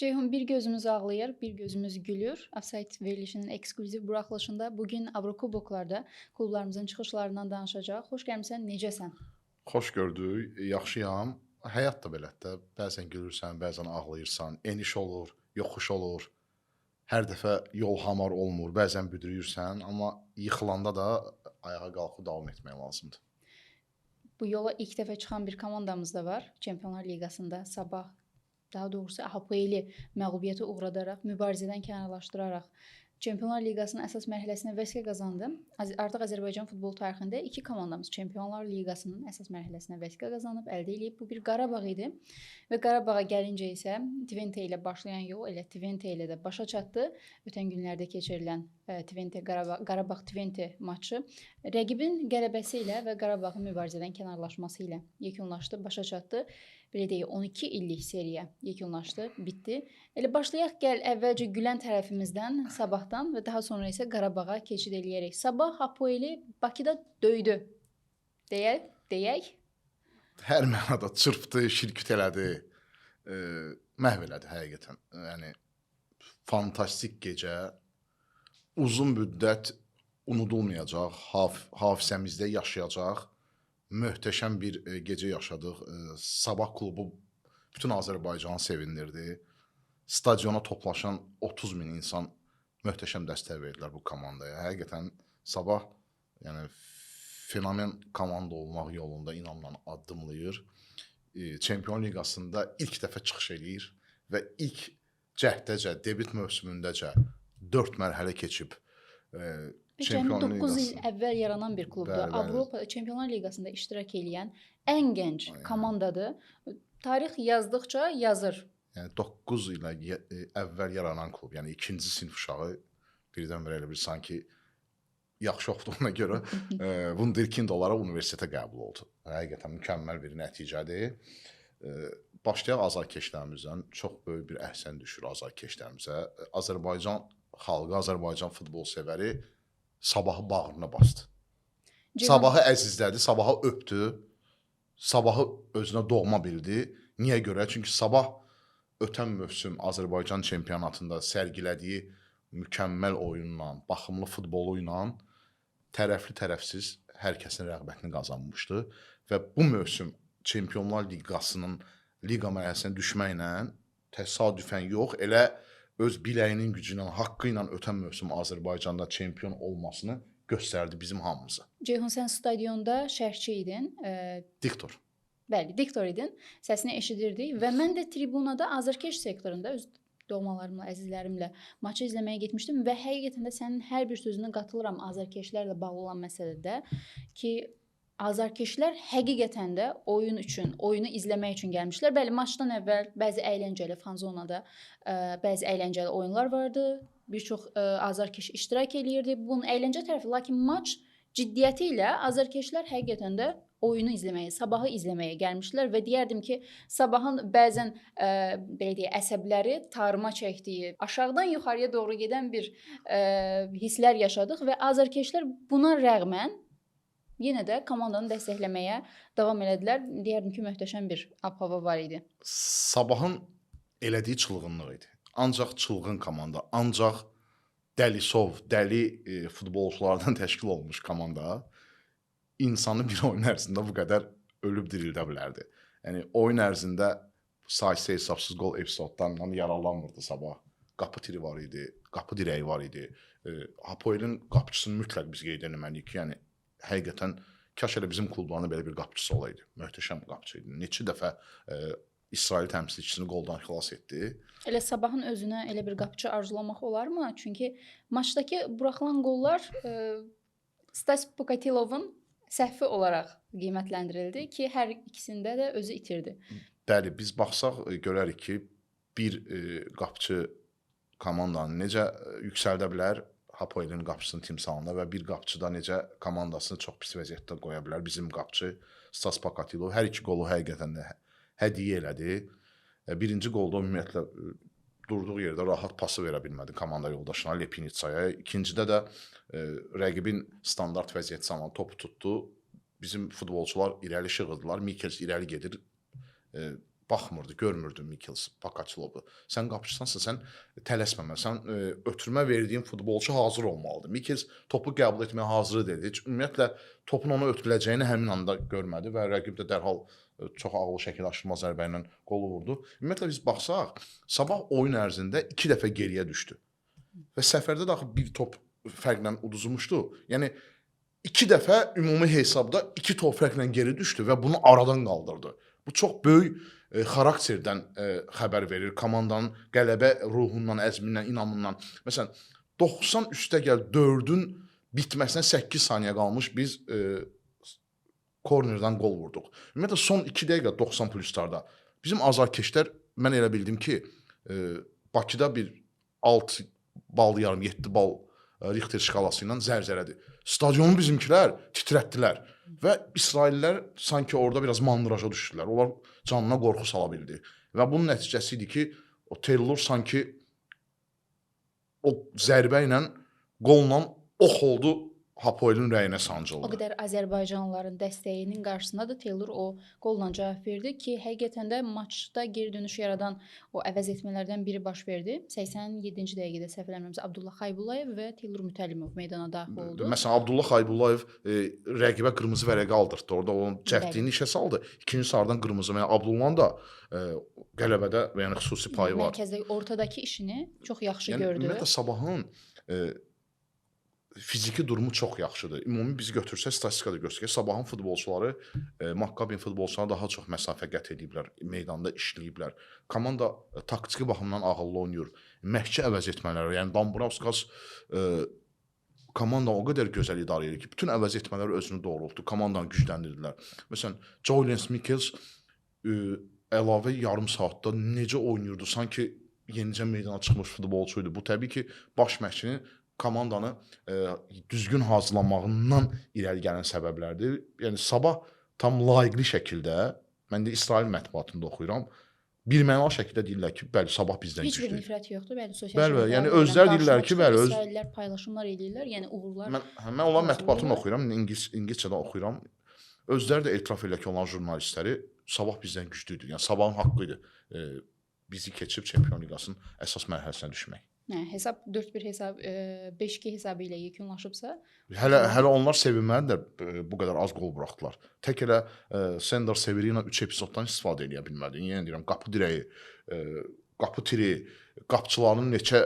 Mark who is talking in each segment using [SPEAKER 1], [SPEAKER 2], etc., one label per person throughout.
[SPEAKER 1] Ceyhun, bir gözümüz ağlayır, bir gözümüz gülür. Offside verilişinin eksklüziv buraxılışında bugün Avrokuboklarda klublarımızın çıxışlarından danışacağıq. Xoş gəlmisən, necəsən?
[SPEAKER 2] Xoş gördük, yaxşıyam. Həyat da belədir də. Bəzən gülürsən, bəzən ağlayırsan, eniş olur, yoxuş olur. Hər dəfə yol hamar olmur, bəzən büdrüyürsən, amma yıxılanda da ayağa qalxıb davam etmək lazımdır.
[SPEAKER 1] Bu yola ilk dəfə çıxan bir komandamız da var. Çempionlar Liqasında sabah, daha doğrusu HPL-i məğlubiyyətə uğradaraq, mübarizədən kənarlaşdıraraq Çempionlar Liqasının əsas mərhələsinə vəsqə qazandı. Artıq Azərbaycan futbol tarixində iki komandamız Çempionlar Liqasının əsas mərhələsinə vəsqə qazanıb, əldə edib. Bu bir Qarabağ idi və Qarabağa gəlincə isə Twente ilə başlayan yol elə Twente ilə də başa çatdı. Ötən günlərdə keçirilən Qarabağ Twente matçı rəqibin qələbəsi ilə və Qarabağın mübarizədən kənarlaşması ilə yekunlaşdı, başa çatdı. Belə deyək, 12 illik seriya yekunlaşdı, bitdi. Elə başlayaq gəl əvvəlcə gülən tərəfimizdən, Sabahdan və daha sonra isə Qarabağa keçid eləyərək. Sabah Hapoeli Bakıda döydü. Deyək.
[SPEAKER 2] Hər mənada çırpdı, şirküt elədi, məhv elədi həqiqətən. Yəni fantastik gecə, uzun müddət unudulmayacaq, hafizəmizdə yaşayacaq möhtəşəm bir gecə yaşadıq. Sabah klubu bütün Azərbaycanı sevindirdi. Stadiona toplaşan 30 min insan möhtəşəm dəstək verdilər bu komandaya. Həqiqətən Sabah yəni fenomen komanda olmaq yolunda inamla addımlayır. Çempion Liqasında ilk dəfə çıxış eləyir və ilk cəhdəcə, debüt mövsümündəcə 4 mərhələ keçib
[SPEAKER 1] Cəmi 9 il əvvəl yaranan bir klubdur. Avropa Çempionlar Liqasında iştirak edən ən gənc komandadır. Tarix yazdıqca yazır.
[SPEAKER 2] Yəni 9 il əvvəl yaranan klub, yəni ikinci sinif uşağı birdən-birə elə bir sanki yaxşı oxuduğuna görə Wunderkind olaraq universitetə qəbul oldu. Həqiqətən mükəmməl bir nəticədir. Başlayaq azarkeşlərimizdən. Çox böyük bir əhsən düşür azarkeşlərimizə. Azərbaycan xalqı, Azərbaycan futbol sevəri Sabahı bağrına bastı. Sabahı əzizlədi, Sabahı öpdü, Sabahı özünə doğma bildi. Niyə görə? Çünki Sabah ötən mövsüm Azərbaycan çempionatında sərgilədiyi mükəmməl oyunla, baxımlı futbolu ilə tərəfli-tərəfsiz hər kəsin rəğbətini qazanmışdı və bu mövsüm Çempionlar Liqasının liqa mərhələsinə düşməklə təsadüfən yox, elə öz biləyinin gücü ilə, haqqı ilə ötən mövsüm Azərbaycanda çempion olmasını göstərdi bizim hamımıza.
[SPEAKER 1] Ceyhun, sən stadionda şərhçi idin.
[SPEAKER 2] Diktor.
[SPEAKER 1] Bəli, diktor idin. Səsini eşidirdik və mən də tribunada azarkeş sektorunda öz doğmalarımla, əzizlərimlə maçı izləməyə getmişdim və həqiqətən də sənin hər bir sözünə qatılıram azarkeşlərlə bağlı olan məsələdə ki, azarkeşlər həqiqətən də oyun üçün, oyunu izləmək üçün gəlmişlər. Bəli, maçdan əvvəl bəzi əyləncəli fanzonada bəzi əyləncəli oyunlar vardı. Bir çox azarkeş iştirak eləyirdi. Bunun əyləncə tərəfi, lakin maç ciddiyyəti ilə azarkeşlər həqiqətən də oyunu izləməyə, Sabahı izləməyə gəlmişlər və deyərdim ki, Sabahın bəzən belə deyək, əsəbləri tarıma çəkdiyi, aşağıdan yuxarıya doğru gedən bir hisslər yaşadıq və azarkeşlər buna rəğmən yenə də komandanı dəstəkləməyə davam elədilər. Deyərdim ki, möhtəşəm bir ab-hava var idi.
[SPEAKER 2] Sabahın elədiyi çılğınlıq idi. Ancaq çılğın komanda, ancaq dəlisov, dəli futbolçulardan təşkil olmuş komanda insanı bir oyun ərzində bu qədər ölüb dirildə bilərdi. Yəni oyun ərzində sayısı hesabsız gol epizodlarından yaralanmırdı Sabah. Qapı tiri var idi, qapı dirəyi var idi. Hapoelin qapıçısını mütləq biz qeyd etməliyik ki, yəni həqiqətən kaş elə bizim klublarında belə bir qapıçısı olaydı. Möhtəşəm qapıçı idi. Neçə dəfə İsrail təmsilçisini qoldan xilas etdi.
[SPEAKER 1] Elə Sabahın özünə elə bir qapıçı arzulamaq olarmı? Çünki maçdakı buraxılan qollar Stas Pokatilovun səhvi olaraq qiymətləndirildi ki, hər ikisində də özü itirdi.
[SPEAKER 2] Bəli, biz baxsaq görərik ki, bir qapıçı komandanı necə yüksəldə bilər Hapoelin qapıçısının timsalında və bir qapıçı da necə komandasını çox pis vəziyyətdə qoya bilər. Bizim qapıçı Stas Pokatilov hər iki qolu həqiqətən də hədiyyə elədi. Birinci qolda ümumiyyətlə durduğu yerdə rahat pası verə bilmədi komanda yoldaşına Lepinitsaya. İkincidə də rəqibin standart vəziyyəti zamanı topu tutdu. Bizim futbolçular irəli şığıdılar. Mikels irəli gedir. baxmırdı, görmürdü Mikels Pokaçlovu. Sən qapıçısansa sən tələsməməlisən. Ötürmə verdiyin futbolçu hazır olmalıdır. Mikels topu qəbul etməyə hazır idi. Heç ümumiyyətlə topun ona ötürüləcəyini həmin anda görmədi və rəqib də dərhal çox ağıllı şəkildə aşırma zərbə ilə qolu vurdu. Ümumiyyətlə biz baxsaq, Sabah oyun ərzində 2 dəfə geriyə düşdü. Və səfərdə də axı bir top fərqlə uduzmuşdu. Yəni 2 dəfə ümumi hesabda 2 top fərqlə geri düşdü və bunu aradan qaldırdı. Bu çox böyük xarakterdən xəbər verir. Komandanın qələbə ruhundan, əzmindən, inamından. Məsələn, 90 üstə gəl 4-ün bitməsinə 8 saniyə qalmış biz kornerdən qol vurduq. Ümumiyyətlə son 2 dəqiqə 90 pluslarda bizim azarkeşlər mən elə bildim ki, Bakıda bir 6 bal yarım, 7 bal Richter şkalası ilə zərzərədir. Stadionu bizimkilər titrətdilər və İsraillər sanki orada biraz mandıraja düşdülər. Onlar canına qorxu sala bildi. Və bunun nəticəsi idi ki, o Taylor sanki o zərbə ilə, qolla ox oldu Hapoelin rəyinə sancıldı.
[SPEAKER 1] O qədər Azərbaycanlıların dəstəyinin qarşısında da Taylor o qolla cavab verdi ki, həqiqətən də maçda geri dönüş yaradan o əvəz etmələrdən biri baş verdi. 87-ci dəqiqədə səhv eləmirəmsə Abdullah Xaybullayev və Taylor Mütəllimov meydana daxil oldu.
[SPEAKER 2] Məsələn, Abdullah Xaybullayev rəqibə qırmızı vərəqə aldırdı. Orada onun cəhdliyini işə saldı. İkinci sarıdan qırmızı. Yəni Abdullahın da qələbədə yəni xüsusi payı var.
[SPEAKER 1] Mərkəzdə ortadakı işini çox yaxşı gördü.
[SPEAKER 2] Ümumiyyətlə Sabahın fiziki durumu çox yaxşıdır. Ümumi biz götürsək, statistikada göstərək, Sabahın futbolçuları Makkabin futbolçularına daha çox məsafə qət ediblər, meydanda işləyiblər. Komanda taktiki baxımdan ağıllı oynayır. Məhki əvəz etmələri, yəni Dambrauskas komanda o qədər gözəl idarə edir ki, bütün əvəz etmələri özünü doğrultdu, komandanı gücləndirdilər. Məsələn, Julian Mikkels əlavə yarım saatda necə oynayırdı, sanki yenicə meydana çıxmış futbolçu idi. Bu təbii ki, baş məşqçinin komandanı düzgün hazırlanmağından irəli gələn səbəblərdir. Yəni Sabah tam layiqli şəkildə, mən də İsrail mətbuatında oxuyuram, birmənalı şəkildə deyirlər ki, bəli, Sabah bizdən
[SPEAKER 1] Heç bir
[SPEAKER 2] güclüdür.
[SPEAKER 1] nifrət yoxdur, bəli, sosial
[SPEAKER 2] Bəli,
[SPEAKER 1] şəbəkələrdə
[SPEAKER 2] yəni özləri deyirlər ki, bəli,
[SPEAKER 1] İsraillər paylaşımlar edirlər, yəni uğurlar.
[SPEAKER 2] Mən onların mətbuatını oxuyuram, ingiliscədə oxuyuram. Özləri də etiraf edirlər ki, onların jurnalistləri Sabah bizdən güclüdür. Yəni Sabahın haqqı idi bizi keçib Çempion Liqasının əsas mərhələsinə düşmək.
[SPEAKER 1] Hesab 4-1 hesab 5-2 hesabı ilə yekunlaşıbsa,
[SPEAKER 2] hələ onlar sevinməlidirlər bu qədər az qol buraxdılar. Tək elə Sender Severina 3 epizoddan istifadə edə bilmədi. Yəni deyirəm, qapı dirəyi, qapı tiri, qapçıların neçə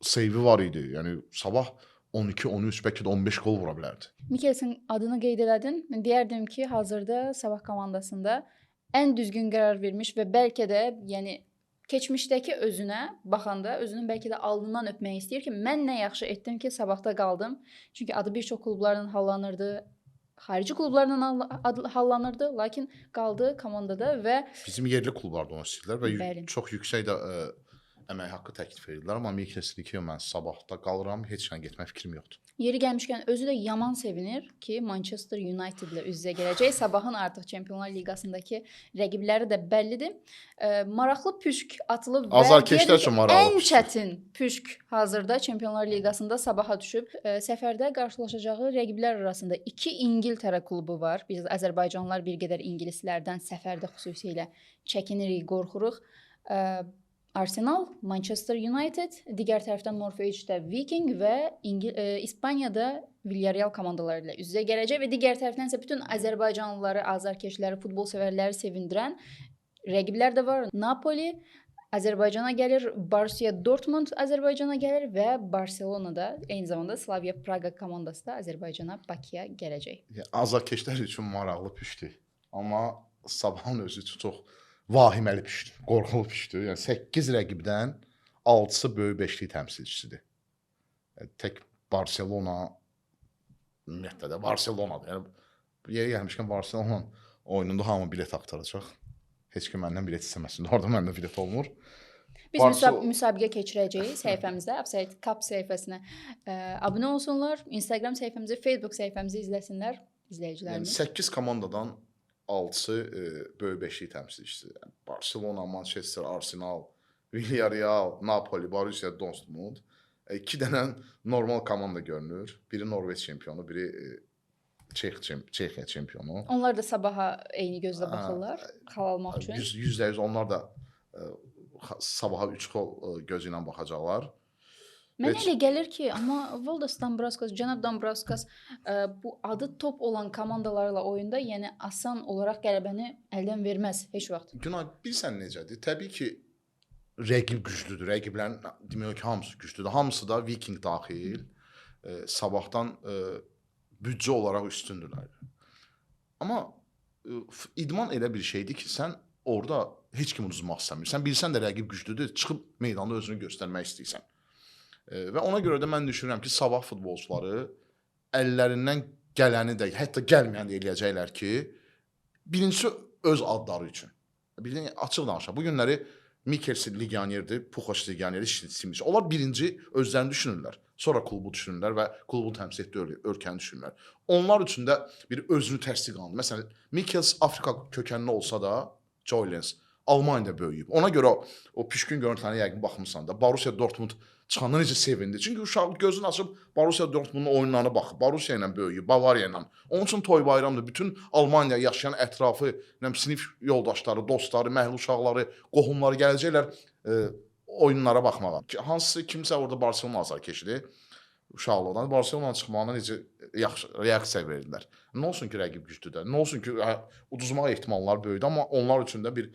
[SPEAKER 2] seyvi var idi. Yəni Sabah 12, 13, bəlkə də 15 qol vura bilərdi.
[SPEAKER 1] Mikkelsin adını qeyd elədin. Deyərdim ki, hazırda Sabah komandasında ən düzgün qərar vermiş və bəlkə də, yəni keçmişdəki özünə baxanda özünün bəlkə də alnından öpmək istəyir ki, mən nə yaxşı etdim ki, Sabahda qaldım. Çünki adı bir çox klublarla hallanırdı, xarici klublarla hallanırdı, lakin qaldı komandada və
[SPEAKER 2] bizim yerli klublarda onu istəyirlər və
[SPEAKER 1] Bəli.
[SPEAKER 2] çox yüksək də əmək haqqı təklif edirlər, amma Mikkelsin deyir ki, mən Sabahda qalıram, heç nə getmək fikrim yoxdur.
[SPEAKER 1] Yeri gəlmişkən özü də yaman sevinir ki, Manchester United ilə üz-üzə gələcək. Sabahın artıq Çempionlar Liqasındakı rəqibləri də bəllidir. Maraqlı püşk atılıb və
[SPEAKER 2] Azarkeşlər üçün maraqlı
[SPEAKER 1] ən
[SPEAKER 2] püşk.
[SPEAKER 1] çətin püşk hazırda Çempionlar Liqasında Sabaha düşüb. Səfərdə qarşılaşacağı rəqiblər arasında 2 İngiltərə klubu var. Biz Azərbaycanlılar bir qədər ingilislərdən səfərdə xüsusilə çəkinirik, qorxuruq. Arsenal, Manchester United, digər tərəfdən Norwich-də Viking və İspaniyada Villarreal komandaları ilə üz-üzə gələcək və digər tərəfdən isə bütün Azərbaycanlıları, azarkeşləri, futbol sevərləri sevindirən rəqiblər də var. Napoli Azərbaycana gəlir, Borussia Dortmund Azərbaycana gəlir və Barselonada eyni zamanda Slavia Praga komandası da Azərbaycana, Bakıya gələcək.
[SPEAKER 2] Azarkeşlər üçün maraqlı püşdür. Amma Sabahın özü üçün çox vahiməli püşdür, qorxulu püşdür. Yəni 8 rəqibdən 6-sı böyük beşlik təmsilçisidir. Yəni, tək Barselona, ümumiyyətlə də Barselonadır. Yəni yeri gəlmişkən Barselona oyununda hamı bilet axtaracaq. Heç kim məndən bilet istəməsin. Orada məndə bilet olmur.
[SPEAKER 1] Biz müsabiqə keçirəcəyik səhifəmizdə, Upside Cup səhifəsinə abunə olsunlar, Instagram səhifəmizi, Facebook səhifəmizi izləsinlər izləyicilərimiz.
[SPEAKER 2] Yəni 8 komandadan 6-sı böyük beşlik təmsilçisi. Yəni, Barcelona, Manchester, Arsenal, Villarreal, Napoli, Borussia Dortmund. 2 dənə normal komanda görünür. Biri Norveç çempionu, biri Çexiya çempionu.
[SPEAKER 1] Onlar da Sabaha eyni gözlə baxırlar, xal almaq üçün.
[SPEAKER 2] %100 onlar da Sabaha 3 gol gözü ilə baxacaqlar.
[SPEAKER 1] Mənə elə gəlir ki, amma Valdas Dambrauskas, cənab Dambrauskas bu adı top olan komandalarla oyunda, yəni asan olaraq qələbəni əldən verməz heç vaxt.
[SPEAKER 2] Günay, bilirsən necədir? Təbii ki, rəqib güclüdür. Rəqiblərin demək ki, hamısı güclüdür. Hamısı da Viking daxil Sabahdan büdcə olaraq üstündürlər. Amma idman elə bir şeydir ki, sən orada heç kim uduzmaq istəmir. Sən bilsən də rəqib güclüdür, çıxıb meydanda özünü göstərmək istəyirsən. Və ona görə də mən düşünürəm ki, Sabah futbolçuları əllərindən gələni də, hətta gəlməyəni də eləyəcəklər ki, birincisi öz adları üçün. Bilin, açıq danışaq. Bu günləri Mikels legionerdir, Puxaç legioneri, Simic. Onlar birinci özlərini düşünürlər. Sonra klubu düşünürlər və klubu təmsil etdiyi ölkəni düşünürlər. Onlar üçün də bir özünü təsdiq alındı. Məsələn, Mikels Afrika kökənli olsa da, Joylens Almaniyada böyüyüb. Ona görə o püşkün görüntülərinə yəqin baxmısan da, Borussia Dortmund çıxanda necə sevindi. Çünki uşaq gözünü açıb Borussia Dortmundun oyunlarına baxıb, Borussia ilə böyüyüb, Bavariya ilə. Onun üçün toy bayramdır. Bütün Almaniyada yaşayan ətrafı, sinif yoldaşları, dostları, məhəllə uşaqları, qohumları gələcəklər oyunlara baxmağa. Hansısa kimsə orada Barselona azarkeşidir uşaqlıqdan. Barselona çıxmağına necə yaxşı reaksiya verdilər. Nə olsun ki, rəqib güclüdür. Nə olsun ki, uduzmaq ehtimalları böyüdü, amma onlar üçün də bir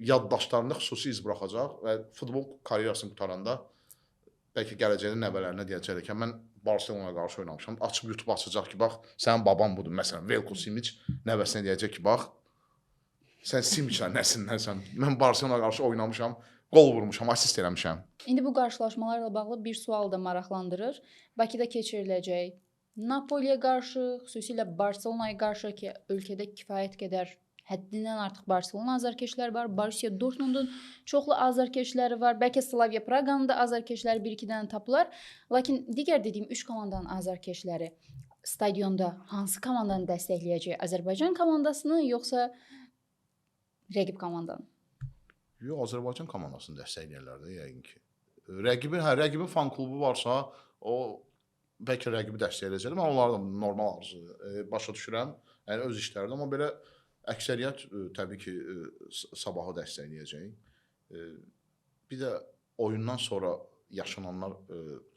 [SPEAKER 2] yaddaşlarında xüsusi iz buraxacaq və futbol karyerasını qutaranda bəlkə gələcəkdə nəvələrinə deyəcəklər ki, mən Barselonaya qarşı oynamışam. Açıb YouTube açacaq ki, bax, sənin baban budur. Məsələn, Velko Simic nəvəsinə deyəcək ki, bax, sən Simiclə nəsinlərsən. Mən Barselonaya qarşı oynamışam, qol vurmuşam, assist eləmişəm.
[SPEAKER 1] İndi bu qarşılaşmalarla bağlı bir sual da maraqlandırır. Bakıda keçiriləcək Napoliyə qarşı, xüsusilə Barselonaya qarşı ki, ölkədə kifayət qədər həddindən artıq Barselona azarkeşləri var. Borussia Dortmundun çoxlu azarkeşləri var. Bəlkə Slavia Praqanın da azarkeşləri 1-2 dənə tapılar. Lakin digər dediyim 3 komandanın azarkeşləri stadionda hansı komandanı dəstəkləyəcək? Azərbaycan komandasını yoxsa rəqib komandanı?
[SPEAKER 2] Yox, Azərbaycan komandasını dəstəkləyirlər də yəqin ki. Rəqibin fan klubu varsa, o bəlkə rəqibi dəstəkləyəcək. Mən onları da normal başa düşürəm. Yəni öz işlərində, amma belə əksəriyyət təbii ki, Sabahı dəstəkləyəcək. Bir də oyundan sonra yaşananlar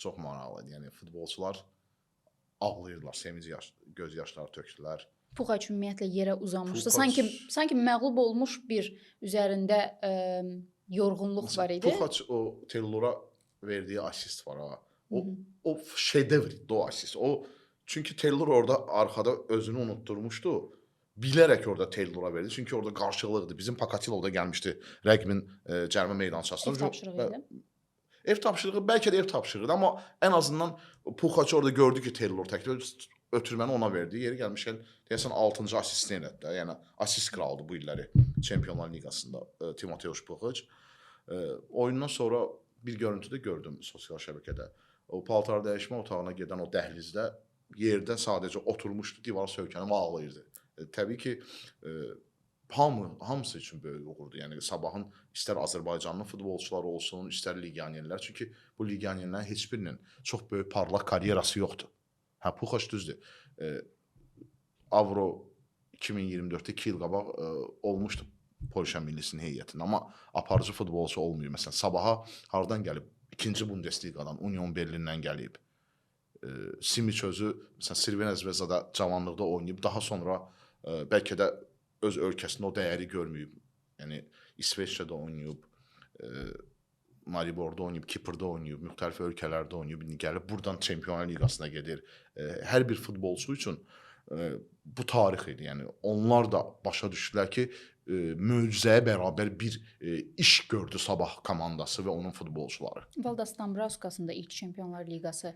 [SPEAKER 2] çox maraqlıdır. Yəni futbolçular ağlayırlar, sevinci göz yaşları tökdülər.
[SPEAKER 1] Puxaç ümumiyyətlə yerə uzanmışdı. Sanki məğlub olmuş bir üzərində yorğunluq var idi.
[SPEAKER 2] Puxaç o Taylora verdiyi assist var ha. O şedevrdir o assist. Çünki Taylor orada arkada özünü unutturmuşdu. Bilərək orada Taylora verdi. Çünki orada qarşılıqdır. Bizim Pakatilov da gəlmişdi rəqibin cərimə meydançasına.
[SPEAKER 1] Ev tapşırığı idi.
[SPEAKER 2] Ev tapşırığı, bəlkə də ev tapşırığı, amma ən azından Puxaç orada gördü ki, Taylor təklif ötürməni ona verdi. Yeri gəlmişkən deyəsən 6-cı assistini elədi də. Yəni assist kralıdır bu illəri Çempionlar Liqasında Timoteusz Puxaç. Oyundan sonra bir görüntüdə gördüm sosial şəbəkədə. O paltar dəyişmə otağına gedən o dəhlizdə yerdə sadəcə oturmuşdu, divara söykənib ağlayırdı. Təbii ki, hamısı üçün böyük uğurdur. Yəni Sabahın istər Azərbaycanlı futbolçular olsun, istər legionerlər. Çünki bu legionerlərin heç birinin çox böyük parlaq karyerası yoxdur. Puxaç düzdür. Avro 2024-də 2 il qabaq olmuşdu Polşa millisinin heyətində, amma aparıcı futbolçu olmuyor. Məsələn, Sabaha hardan gəlib? 2-ci Bundesliqadan, Union Berlindən gəlib. Simic özü, məsələn, Crvena Zvezdada cavanlıqda oynayıb, daha sonra bəlkə də öz ölkəsində o dəyəri görməyib. Yəni, İsveçrədə oynayıb, Mariborda oynayıb, Kiprdə oynayıb, müxtəlif ölkələrdə oynayıb, gəlib buradan Çempionlar Liqasına gedir. Hər bir futbolçu üçün bu tarix idi. Yəni, onlar da başa düşdülər ki, möcüzəyə bərabər bir iş gördü Sabah komandası və onun futbolçuları.
[SPEAKER 1] Valdas Dambrauskasın da ilk Çempionlar Liqası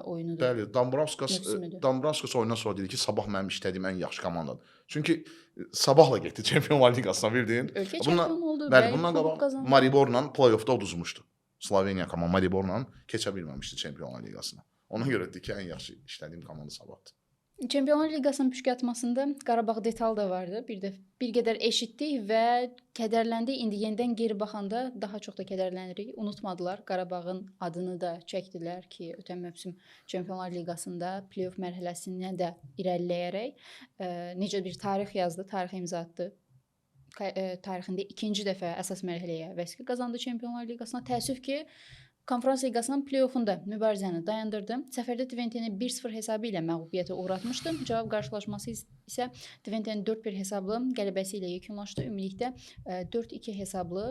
[SPEAKER 1] oyunudur.
[SPEAKER 2] Bəli, Dambrauskas oyundan sonra dedi ki, Sabah mənim işlədiyim ən yaxşı komandadır. Çünki Sabahla getdi Çempionlar Liqasına, bildin.
[SPEAKER 1] Ölkə çempionu oldu.
[SPEAKER 2] Bəli, bundan qabaq Mariborla play-offda uduzmuşdu. Sloveniya komanda Mariborla keçə bilməmişdi Çempionlar Liqasına. Ona görə dedi ki, ən yaxşı işlədiyim komanda Sabahdır.
[SPEAKER 1] Çempionlar Liqasının püşkatmasında Qarabağ detal da vardı. Bir qədər eşitdik və kədərləndik. İndi yenidən geri baxanda daha çox da kədərlənirik. Unutmadılar. Qarabağın adını da çəkdilər ki, ötən mövsüm Çempionlar Liqasında play-off mərhələsinə də irəliləyərək necə bir tarix yazdı, tarix imza atdı. Tarixində ikinci dəfə əsas mərhələyə vəsqə qazandı Çempionlar Liqasına. Təəssüf ki, Konfrans Liqasının play-offunda mübarizəni dayandırdı. Səfərdə Twente-ni 1-0 hesabı ilə məğlubiyyətə uğratmışdı. Cavab qarşılaşması isə Twente-nin 4-1 hesablı qələbəsi ilə yekunlaşdı. Ümumilikdə 4-2 hesablı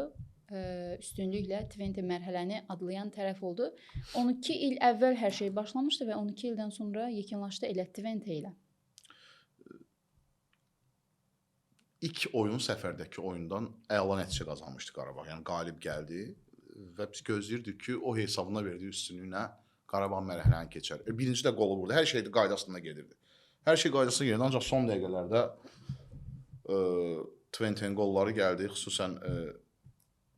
[SPEAKER 1] üstünlüklə Twente mərhələni adlayan tərəf oldu. 12 il əvvəl hər şey başlamışdı və 12 ildən sonra yekunlaşdı elə Twente ilə.
[SPEAKER 2] İlk oyun səfərdəki oyundan əla nəticə qazanmışdı Qarabağ. Yəni qalib gəldi və biz gözləyirdik ki, o hesabına verdiyi üstünlüklə Qarabağ mərhələni keçər. Birinci də qolu vurdu. Hər şey qaydasında gedirdi. Hər şey qaydasında gedirdi. Ancaq son dəqiqələrdə Twente-nin qolları gəldi. Xüsusən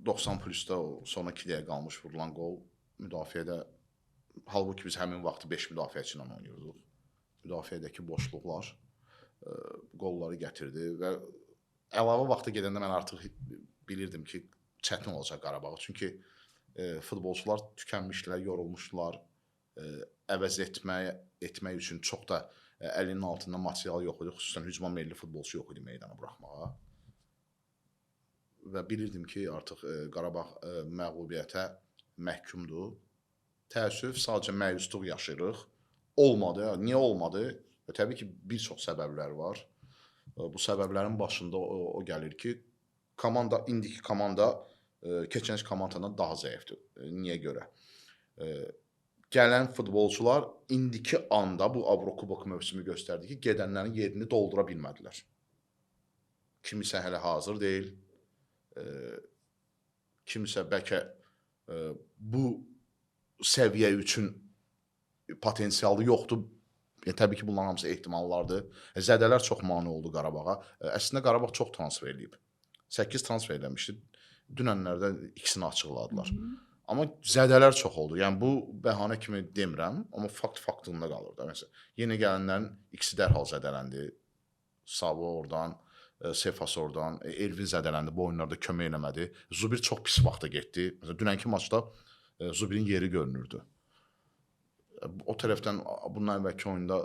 [SPEAKER 2] 90 plusda sonra 2 dəqiqə qalmış vurulan qol müdafiədə. Halbuki biz həmin vaxtı 5 müdafiəçi ilə oynayırdıq. Müdafiədəki boşluqlar qolları gətirdi və əlavə vaxta gedəndə mən artıq bilirdim ki, çətin olacaq Qarabağa. Çünki futbolçular tükənmişdilər, yorulmuşdular. Əvəz etmək üçün çox da əlinin altında material yox idi. Xüsusən hücuma meyilli futbolçu yox idi meydana buraxmağa. Və bilirdim ki, artıq Qarabağ məğlubiyyətə məhkumdur. Təəssüf, sadəcə məyusluq yaşayırıq. Olmadı. Niyə olmadı? Təbii ki, bir çox səbəblər var. Bu səbəblərin başında o gəlir ki, indiki komanda keçən komandadan daha zəifdir. Niyə görə? Gələn futbolçular indiki anda bu Avrokubok mövsümü göstərdi ki, gedənlərin yerini doldura bilmədilər. Kimisə hələ hazır deyil. Kimisə bəlkə bu səviyyə üçün potensialı yoxdur. Təbii ki, bunların hamısı ehtimallardır. Zədələr çox mane oldu Qarabağa. Əslində Qarabağ çox transfer edib. 8 transfer eləmişdi. Dünənlərdə ikisini açıqladılar. Amma zədələr çox oldu. Yəni bu bəhanə kimi demirəm, amma faktında qalır da. Məsələn, yeni gələnlərin ikisi dərhal zədələndi. Savo oradan, Sefas oradan, Elvin zədələndi. Bu oyunlarda kömək eləmədi. Zubir çox pis vaxta getdi. Məsələn, dünənki maçda Zubirin yeri görünürdü. O tərəfdən bundan əvvəlki oyunda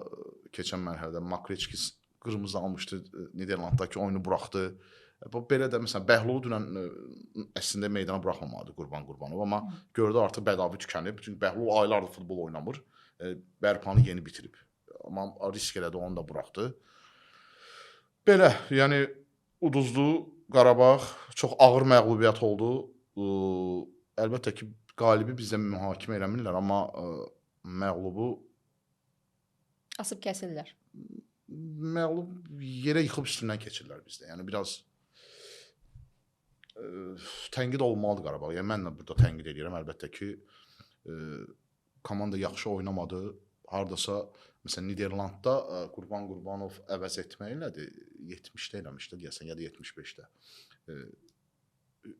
[SPEAKER 2] keçən mərhələdə Makreçkis qırmızı almışdı, Niderlanddakı oyunu buraxdı. Belə də məsələn Bəhlulu dünən əslində meydana buraxmamalıdır Qurbanov, amma gördü artıq bədavi tükənib. Çünki Bəhlul aylardır futbol oynamır. Bərpanı yeni bitirib. Amma risk elədi, onu da buraxdı. Belə, yəni uduzdu Qarabağ, çox ağır məğlubiyyət oldu. Əlbəttə ki, qalibi bizdə mühakimə eləmirlər, amma məğlubu
[SPEAKER 1] asıb kəsirlər.
[SPEAKER 2] Məğlub yerə yıxıb üstündən keçirlər bizdə. Yəni biraz tənqid olmalıdır Qarabağ. Yəni mən də burada tənqid edirəm. Əlbəttə ki, komanda yaxşı oynamadı. Hardasa məsələn Niderlandda Qurbanov əvəz etmək elədi. 70-də eləmişdi deyəsən, ya da 75-də.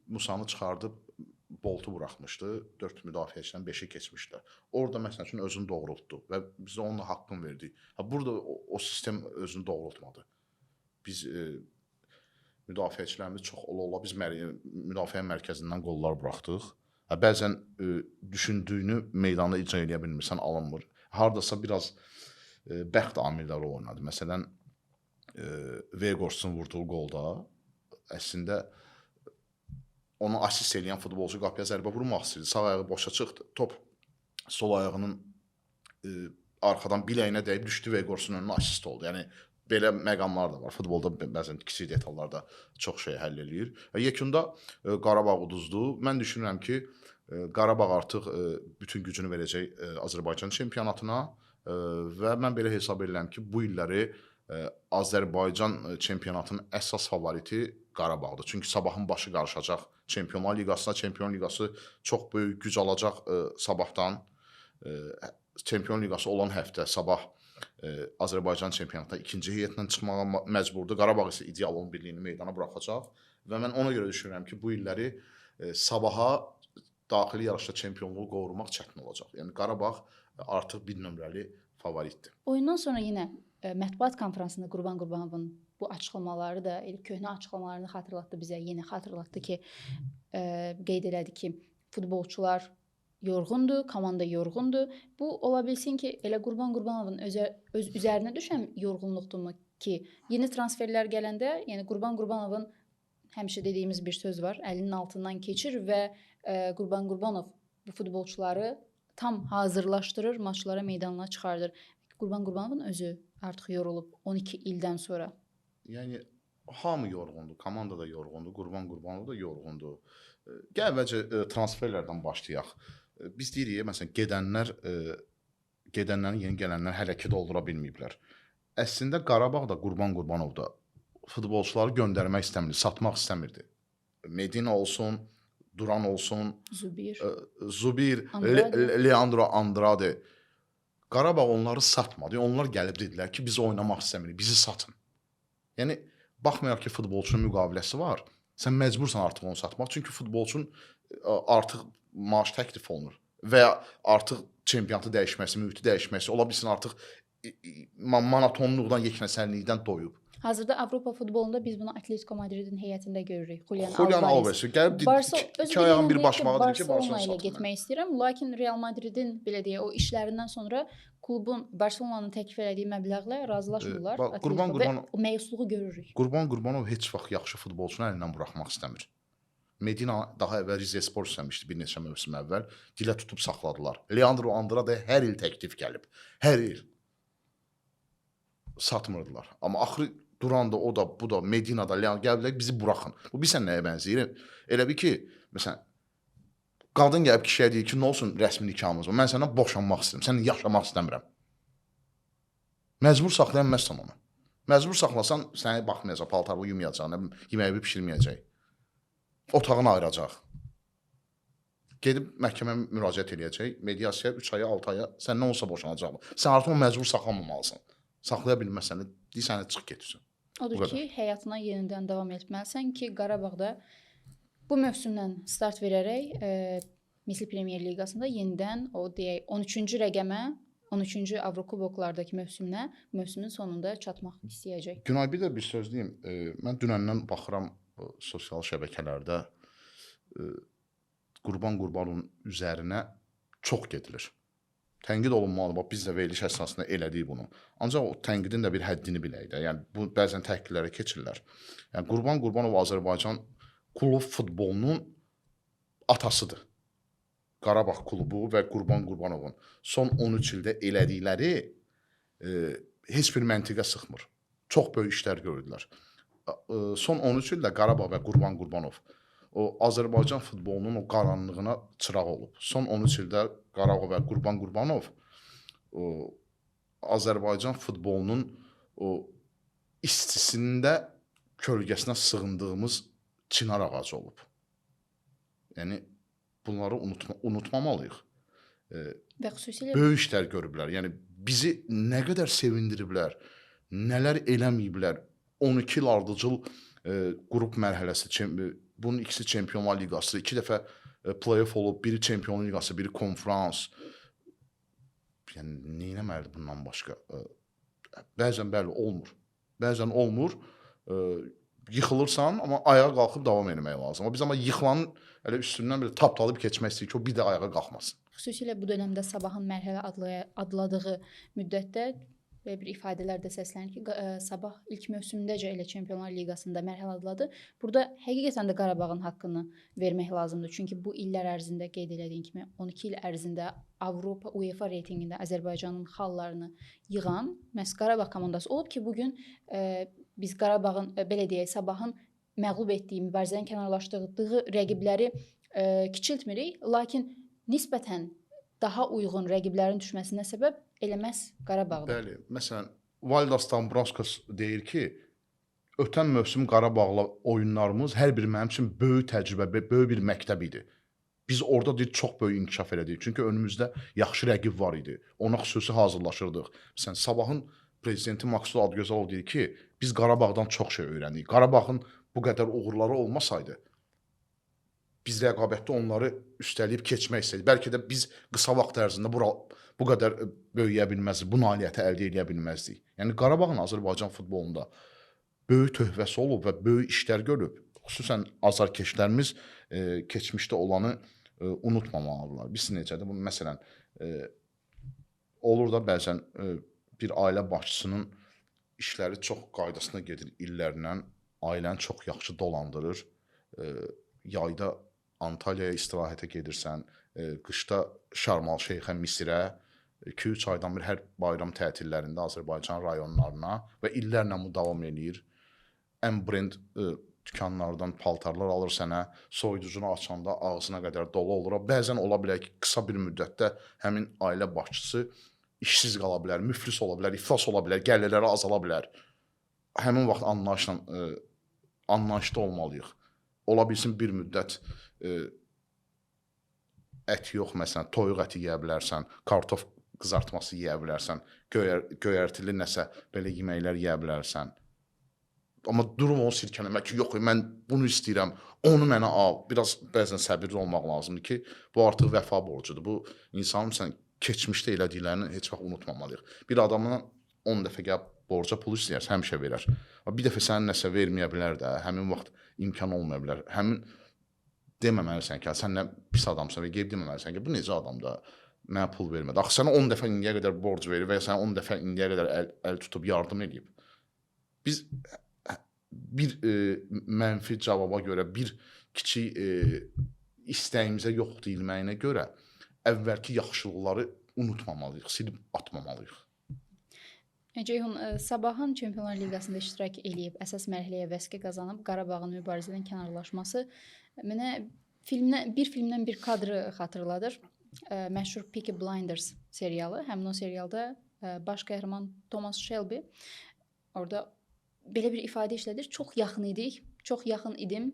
[SPEAKER 2] Musanı çıxardıb Boltu buraxmışdı. 4 müdafiəçidən 5-i keçmişdilər. Orada məsəl üçün özünü doğrultdu və biz də onun haqqını verdik. Burada o sistem özünü doğrultmadı. Biz müdafiəçilərimiz çox ola biz müdafiə mərkəzindən qollar buraxdıq. Bəzən düşündüyünü meydanda icra edə bilmirsən, alınmır. Hardasa biraz bəxt amilləri oynadı. Məsələn, Vegorsun vurduğu qolda əslində onu asist edən futbolçu qapıya zərbə vurmaq istəyirdi. Sağ ayağı boşa çıxdı. Top sol ayağının arxadan biləyinə dəyib düşdü və Vegorsun önünə asist oldu. Yəni belə məqamlar da var. Futbolda bəzən kiçik detallarda çox şey həll eləyir. Yekunda Qarabağ uduzdu. Mən düşünürəm ki, Qarabağ artıq bütün gücünü verəcək Azərbaycan çempionatına və mən belə hesab edirəm ki, bu illəri Azərbaycan çempionatının əsas favoriti Qarabağdır. Çünki sabahın başı qarışacaq Çempionlar Liqasına. Çempionlar Liqası çox böyük güc alacaq sabahdan. Çempionlar Liqası olan həftə sabah Azərbaycan çempionatına ikinci heyətlə çıxmağa məcburdur. Qarabağ isə ideal 11-liyini meydana buraxacaq və mən ona görə düşünürəm ki, bu illəri sabaha daxili yarışda çempionluğu qorumaq çətin olacaq. Yəni Qarabağ artıq bir nömrəli favoritdir.
[SPEAKER 1] Oyundan sonra yenə mətbuat konfransında Qurban Qurbanovun bu açıqlamaları da elə köhnə açıqlamalarını xatırlatdı bizə, yeni xatırlatdı ki, qeyd elədi ki, futbolçular yorğundur, komanda yorğundur. Bu ola bilsin ki, elə Qurban Qurbanovun öz üzərinə düşən yorğunluqdurmu ki, yeni transferlər gələndə, yəni Qurban Qurbanovun həmişə dediyimiz bir söz var, əlinin altından keçir və Qurban Qurbanov bu futbolçuları tam hazırlaşdırır, maçlara, meydanına çıxardır. Qurban Qurbanovun özü artıq yorulub 12 ildən sonra.
[SPEAKER 2] Yəni hamı yorğundur, komanda da yorğundur, Qurban Qurbanov da yorğundur. Gəl əvvəlcə transferlərdən başlayaq. Biz deyirik, məsələn, gedənlərin yeni gələnlər hələ ki doldura bilməyiblər. Əslində Qarabağ da, Qurban Qurbanov da futbolçuları göndərmək istəmirdi, satmaq istəmirdi. Medina olsun, Duran olsun, Zubir, Leandro Andrade. Qarabağ onları satmadı. Onlar gəlib dedilər ki, biz oynamaq istəmirik, bizi satın. Yəni baxmayaraq ki, futbolçunun müqaviləsi var, sən məcbursan artıq onu satmaq. Çünki futbolçunun artıq maaş təklif olunur və ya artıq çempionatı dəyişməsi, mühiti dəyişməsi, ola bilsin artıq monotonluqdan, yeknəsəllikdən doyub.
[SPEAKER 1] Hazırda Avropa futbolunda biz bunu Atletico Madridin heyətində görürük.
[SPEAKER 2] Julian Alves gəlib iki ayağın bir başmağı dedi ki,
[SPEAKER 1] Barcelona ilə getmək istəyirəm. Lakin Real Madridin belə deyə o işlərindən sonra klubun Barcelonanın təklif elədiyi məbləğlə razılaşmırlar. Və o məyusluğu görürük.
[SPEAKER 2] Qurban Qurbanov heç vaxt yaxşı futbolçunu əlindən buraxmaq istəmir. Medina daha əvvəl Rizespor istəmişdi bir neçə mövsüm əvvəl. Dilə tutub saxladılar. Leandro Andrade hər il təklif gəlib. Hər il. Satmırdılar. Amma axırı Duranda, o da, bu da, Medina'da, gəlbilər bizi buraxın. Bu bilsən nəyə bənzəyir? Elə bir ki, məsələn, qadın gəlib kişiyə deyir ki, nə olsun rəsmi nikahımız var. Mən səndən boşanmaq istəyirəm, səninlə yaşamaq istəmirəm. Məcbur saxlayanməzsən onu. Məcbur saxlasan, səni baxmayacaq, paltarı yumayacaq, yeməyi bişirməyəcək. Otağını ayıracaq. Gedib məhkəməyə müraciət edəcək, mediasiya 3 aya, 6 aya səndən olsa boşanacaq. Sən artıq onu məcbur saxlamamalısan. Saxlaya bilməsən, deyirsən, çıx getirsən.
[SPEAKER 1] Odur ki, həyatına yenidən davam etməlisən ki, Qarabağda bu mövsümdən start verərək Misli Premyer Liqasında yenidən o deyək 13-cü rəqəmə, 13-cü Avrokuboklardakı mövsümün sonunda çatmaq istəyəcək.
[SPEAKER 2] Günay, bir də bir söz deyim. Mən dünəndən baxıram sosial şəbəkələrdə Qurban Qurbanovun üzərinə çox gedilir. Tənqid olunmalı. Bax, biz də veriliş əsasında elədik bunu. Ancaq o tənqidin də bir həddini bilək də. Yəni, bu bəzən təhqirlərə keçirlər. Yəni, Qurban Qurbanov Azərbaycan klub futbolunun atasıdır. Qarabağ klubu və Qurban Qurbanovun son 13 ildə elədikləri heç bir məntiqə sıxmır. Çox böyük işlər gördülər. Son 13 ildə Qarabağ və Qurban Qurbanov o Azərbaycan futbolunun o qaranlığına çıraq olub. Son 13 ildə Qarabağ və Qurban Qurbanov Azərbaycan futbolunun o istisində kölgəsinə sığındığımız çınar ağacı olub. Yəni bunları unutmamalıyıq.
[SPEAKER 1] Və xüsusilə
[SPEAKER 2] böyük işlər görüblər. Yəni bizi nə qədər sevindiriblər, nələr eləməyiblər. 12 il ardıcıl qrup mərhələsi, bunun ikisi Çempionlar Liqası, 2 dəfə play-off olub, biri Çempionlar Liqası, biri konferans. Yəni nə etməlidir bundan başqa? Bəzən bəli olmur. Bəzən olmur. Yıxılırsan, amma ayağa qalxıb davam etmək lazım. Biz amma yıxılanın elə üstündən belə tapdalayıb keçmək istəyir ki, o bir də ayağa qalxmasın.
[SPEAKER 1] Xüsusilə bu dövrdə Sabahın mərhələ adladığı müddətdə belə bir ifadələr də səslənir ki, Sabah ilk mövsümündəcə elə Çempionlar Liqasında mərhələ adladı. Burada həqiqətən də Qarabağın haqqını vermək lazımdır. Çünki bu illər ərzində qeyd elədiyin kimi 12 il ərzində Avropa UEFA reytinqində Azərbaycanın xallarını yığan məhz Qarabağ komandası olub ki, bugün biz Qarabağın, belə deyək, Sabahın məğlub etdiyi, mübarizədən kənarlaşdırdığı rəqibləri kiçiltmirik. Lakin nisbətən daha uyğun rəqiblərin düşməsinə səbəb eləməz Qarabağdır.
[SPEAKER 2] Bəli, məsələn, Valdas Dambrauskas deyir ki, ötən mövsüm Qarabağla oyunlarımız hər biri mənim üçün böyük təcrübə, böyük bir məktəb idi. Biz orada deyir, çox böyük inkişaf elədik. Çünki önümüzdə yaxşı rəqib var idi. Ona xüsusi hazırlaşırdıq. Məsələn, Sabahın prezidenti Maksud Adgözalov deyir ki, biz Qarabağdan çox şey öyrəndik. Qarabağın bu qədər uğurları olmasaydı, biz rəqabətdə onları üstələyib keçmək istədik. Bəlkə də biz qısa vaxt ərzində bu qədər böyüyə bilməzdik, bu nailiyyəti əldə edə bilməzdik. Yəni Qarabağın Azərbaycan futbolunda böyük töhfəsi olub və böyük işlər görüb. Xüsusən azarkeşlərimiz keçmişdə olanı unutmamalıdırlar. Biz necədir? Bu məsələn olur da bəzən bir ailə başçısının işləri çox qaydasına gedir illərlə, ailəni çox yaxşı dolandırır. Yayda Antalyaya istirahətə gedirsən, qışda Şarmal Şeyxə, Misirə, 2-3 aydan bir hər bayram tətillərində Azərbaycan rayonlarına və illərlə bu davam eləyir. Ən brend dükanlardan paltarlar alır sənə, soyuducunu açanda ağzına qədər dolu olur. Bəzən ola bilər ki, qısa bir müddətdə həmin ailə başçısı işsiz qala bilər, müflis ola bilər, iflas ola bilər, gəlirləri azala bilər. Həmin vaxt anlayışlı olmalıyıq. Ola bilsin bir müddət ət yox, məsələn, toyuq əti yeyə bilərsən, kartof qızartması yeyə bilərsən, göyərtili nəsə belə yeməklər yeyə bilərsən. Amma durum onu sirkələmək ki, yox, mən bunu istəyirəm, onu mənə al. Biraz bəzən səbirli olmaq lazımdır ki, bu artıq vəfa borcudur. Bu insanın keçmişdə elədiklərini heç vaxt unutmamalıyıq. Bir adamdan 10 dəfə gəlib borca pul istəyər, həmişə verər. Bir dəfə sənin nəsə verməyə bilər də, həmin vaxt imkan olmaya bilər. Həmin deməməlisən ki, sən nə pis adamsan və qeyb deməməlisən ki, bu necə adamdır, mənə pul vermədi. Axı sənə 10 dəfə indiyə qədər borc verir və ya sənə 10 dəfə indiyə qədər əl tutub yardım edib. Biz bir mənfi cavaba görə, bir kiçik istəyimizə yox deyilməyinə görə əvvəlki yaxşılıqları unutmamalıyıq, silib atmamalıyıq.
[SPEAKER 1] Ceyhun, Sabahın Çempionlar Liqasında iştirak eləyib, əsas mərhələyə vəsqə qazanıb, Qarabağın mübarizədən kənarlaşması mənə bir filmdən bir kadrı xatırladır. Məşhur Peaky Blinders serialı. Həmin o serialda baş qəhrəman Thomas Shelby orada belə bir ifadə işlədir. Çox yaxın idik, çox yaxın idim.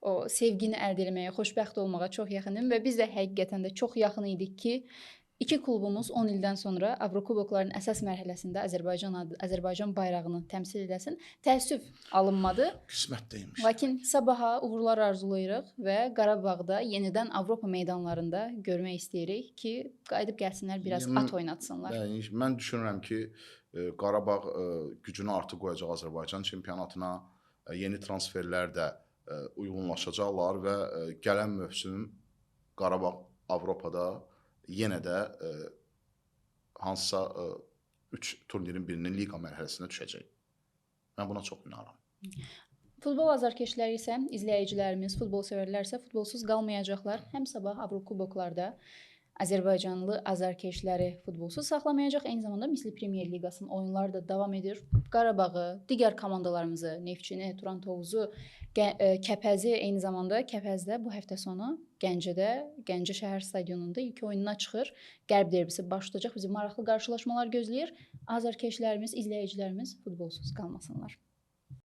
[SPEAKER 1] O sevgini əldə etməyə, xoşbəxt olmağa çox yaxın idim və biz də həqiqətən də çox yaxın idik ki, İki klubumuz 10 ildən sonra Avrokubokların əsas mərhələsində Azərbaycan bayrağını təmsil edəsin. Təəssüf alınmadı.
[SPEAKER 2] Qismət deyilmiş.
[SPEAKER 1] Lakin Sabaha uğurlar arzulayırıq və Qarabağda yenidən Avropa meydanlarında görmək istəyirik ki, qayıdıb gəlsinlər, biraz at oynatsınlar.
[SPEAKER 2] Mən düşünürəm ki, Qarabağ gücünü artıq qoyacaq Azərbaycan çempionatına, yeni transferlər də uyğunlaşacaqlar və gələn mövsüm Qarabağ Avropada yenə də hansısa 3 turnirin birinin liqa mərhələsinə düşəcək. Mən buna çox inanıram.
[SPEAKER 1] Futbol azarkeşləri isə, izləyicilərimiz, futbol sevərlər isə futbolsuz qalmayacaqlar. Həm sabah Avrokuboklarda Azərbaycanlı azarkeşləri futbolsuz saxlamayacaq. Eyni zamanda Misli Premyer Liqasının oyunları da davam edir. Qarabağı, digər komandalarımızı, Neftçini, Turan Tovuzu, Kəpəzi, eyni zamanda Kəpəzdə bu həftə sonu Gəncədə, Gəncə şəhər stadionunda ilk oyununa çıxır. Qərb derbisi baş tutacaq. Bizi maraqlı qarşılaşmalar gözləyir. Azarkeşlərimiz, izləyicilərimiz futbolsuz qalmasınlar.